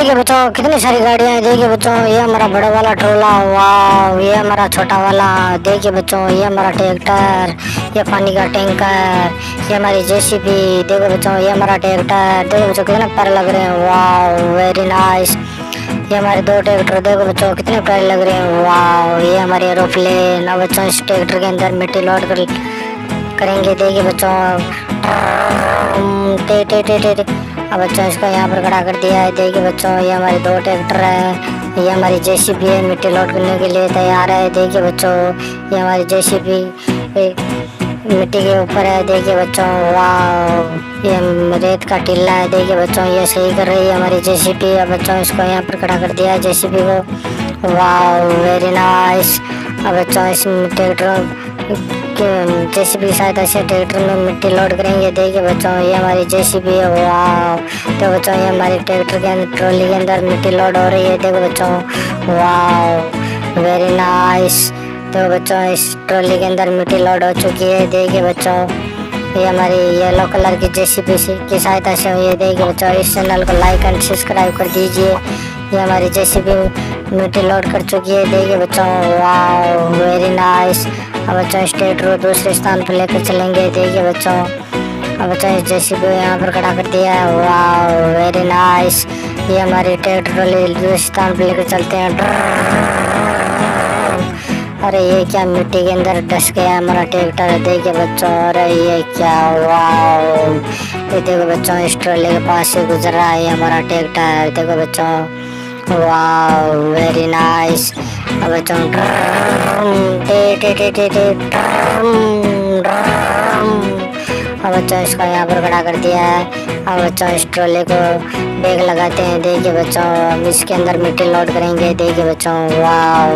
देखिए बच्चों कितनी सारी गाड़ियां हैं। देखिए बच्चों ये हमारा बड़ा वाला ट्रोला, वाह। ये हमारा छोटा वाला, देखिए बच्चों ये हमारा ट्रैक्टर, ये पानी का टैंकर, ये हमारी जेसीबी। देखो बच्चों ये हमारा ट्रैक्टर, देखो बच्चों कितने प्यारे लग रहे हैं, वाह वेरी नाइस। ये हमारे दो ट्रैक्टर देखो बच्चों कितने प्यारे लग रहे हैं, वाह। ये हमारे एरोप्लेन। अब बच्चों इस ट्रैक्टर के अंदर मिट्टी लोड करेंगे। देखिए बच्चों टे टे टे टे टे। अब बच्चों इसको यहाँ पर खड़ा कर दिया है। देखिए बच्चों ये हमारे दो ट्रैक्टर है, ये हमारी जेसीबी है, मिट्टी लोड करने के लिए तैयार है। देखिए बच्चों ये हमारी जेसीबी मिट्टी के ऊपर है। देखिए बच्चों वाह, ये रेत का टीला है। देखिए बच्चों ये सही कर रही है हमारी जेसीबी। अब बच्चों इसको यहाँ पर खड़ा कर दिया है जेसीबी को, वाह वेरी नाइस। अब बच्चों इस ट्रैक्टर जेसीबी की सहायता से ट्रैक्टर में मिट्टी लोड करेंगे। देखिए बच्चों ये हमारी जेसीबी है, वाह। तो बच्चों ये हमारी ट्रैक्टर के अंदर ट्रॉली के अंदर मिट्टी लोड हो रही है। देखो बच्चों वाह वेरी नाइस। तो बच्चों इस ट्रॉली के अंदर मिट्टी लोड हो चुकी है। देखिए बच्चों ये हमारी येलो कलर की जेसीबी की सहायता से हुई है। देखिए बच्चों इस चैनल को लाइक एंड सब्सक्राइब कर दीजिए। ये हमारी जेसीबी मिट्टी लोड कर चुकी है। देखिए बच्चों वाह वेरी नाइस। अब बच्चों इस ट्रैक्टर को दूसरे स्थान पर लेकर चलेंगे। देखिए बच्चों अब बच्चों इस जेसीबी को यहाँ पर खड़ा कर दिया है, वाह वेरी नाइस। ये हमारी ट्रैक्टर ट्रॉली दूसरे स्थान पर लेकर चलते हैं। अरे ये क्या मिट्टी के अंदर डस गया हमारा ट्रैक्टर। देखिए बच्चों अरे ये क्या, वाह। ये देखो बच्चों इस ट्रॉली के पास से गुजर रहा है हमारा ट्रैक्टर। देखो बच्चों वाह वेरी नाइस। अब बच्चों अब बच्चों इसको यहाँ पर खड़ा कर दिया है। अब बच्चों इस ट्रॉली को बैग लगाते हैं। देखिए बच्चों अब इसके अंदर मिट्टी लोड करेंगे। देखिए बच्चों वाह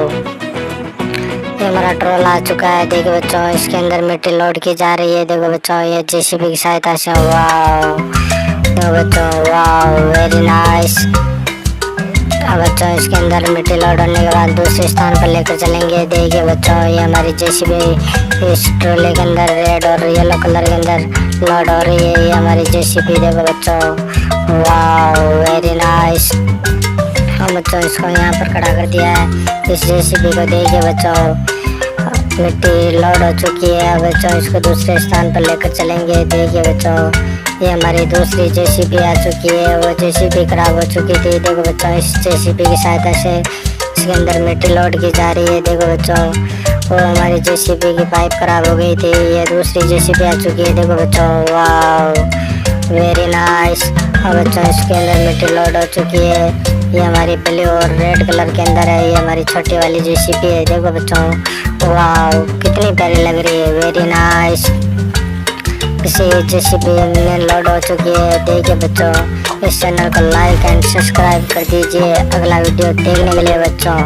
ये हमारा ट्रोल आ चुका है। देखिए बच्चों इसके अंदर मिट्टी लोड की जा रही है। देखो बच्चों ये जेसीबी की सहायता से, वाह। देखो बच्चों वाह वेरी नाइस। अब बच्चों इसके अंदर मिट्टी लोड होने के बाद दूसरे स्थान पर लेकर चलेंगे। देखिए बच्चों ये हमारी जेसीबी इस ट्रोले के अंदर रेड और येलो कलर के अंदर लोड हो रही है। ये हमारी जेसीबी देखो बच्चों वाह वेरी नाइस। हम बच्चों इसको यहाँ पर खड़ा कर दिया है इस जेसीबी को। देखिए बच्चों मिट्टी लोड हो चुकी है। अब बच्चों इसको दूसरे स्थान पर लेकर चलेंगे। देखिए बच्चों ये हमारी दूसरी जेसीबी आ चुकी है, वो जेसीबी खराब हो चुकी थी। देखो बच्चों इस जेसीबी की सहायता से इसके अंदर मिट्टी लोड की जा रही है। देखो बच्चों वो हमारी जेसीबी की पाइप खराब हो गई थी, ये दूसरी जेसीबी आ चुकी है। देखो बच्चों वाह वेरी नाइस। अब बच्चों इसके अंदर मिट्टी लोड हो चुकी है। ये हमारी ब्लू और रेड कलर के अंदर है, ये हमारी छोटी वाली जेसीबी है। देखो बच्चों वाह कितनी प्यारी लग रही है, वेरी नाइस। इसी जेसीबी में लोड हो चुकी है। देखिए बच्चों इस चैनल को लाइक एंड सब्सक्राइब कर दीजिए अगला वीडियो देखने के लिए बच्चों।